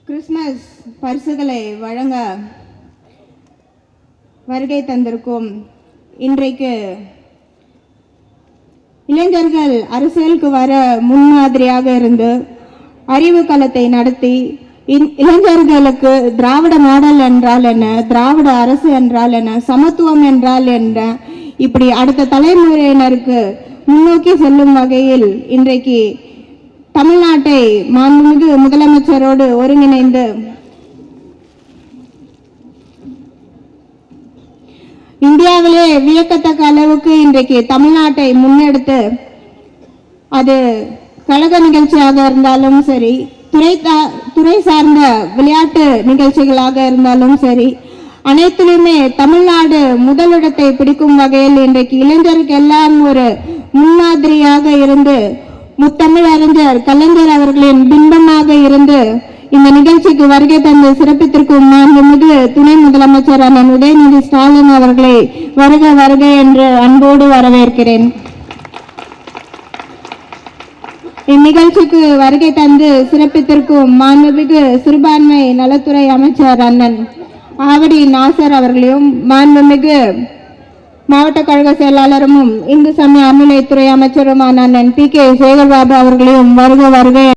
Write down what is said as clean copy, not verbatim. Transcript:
Christmas பரிசுகளை வழங்க வருகை தந்திருக்கும் இன்றைக்கு இளைஞர்கள் அரசியலுக்கு வர முன்மாதிரியாக இருந்து அறிவு களத்தை நடத்தி இளைஞர்களுக்கு திராவிட மாடல் என்றால் என்ன, திராவிட அரசு என்றால் என்ன, சமத்துவம் என்றால் என்ன, இப்படி அடுத்த தலைமுறையினருக்கு முன்னோக்கி செல்லும் வகையில் இன்றைக்கு தமிழ்நாட்டை மாண்புமிகு முதலமைச்சரோடு ஒருங்கிணைந்து இந்தியாவிலே வியக்கத்தக்க அளவுக்கு இன்றைக்கு தமிழ்நாட்டை முன்னெடுத்து அது கழக நிகழ்ச்சியாக இருந்தாலும் சரி, துறை சார்ந்த விளையாட்டு நிகழ்ச்சிகளாக இருந்தாலும் சரி, அனைத்திலுமே தமிழ்நாடு முதலிடத்தை பிடிக்கும் வகையில் இன்றைக்கு இளைஞருக்கு எல்லாம் ஒரு முன்மாதிரியாக இருந்து முத்தமிழறிஞர் கலைஞர் அவர்களின் பிம்பமாக இருந்து இந்த நிகழ்ச்சிக்கு வருகை தந்து சிறப்பித்திருக்கும் மாண்புமிகு துணை முதலமைச்சர் அண்ணன் உதயநிதி ஸ்டாலின் அவர்களை வருக வருக என்று அன்போடு வரவேற்கிறேன். இந்நிகழ்ச்சிக்கு வருகை தந்து சிறப்பித்திருக்கும் மாண்புமிகு சிறுபான்மை நலத்துறை அமைச்சர் அண்ணன் ஆவடி நாசர் அவர்களையும் மாண்புமிகு மாவட்ட கழக செயலாளரும் இந்து சமய அறநிலையத்துறை அமைச்சருமான அண்ணன் PK சேகர்பாபு அவர்களையும் வருக வருக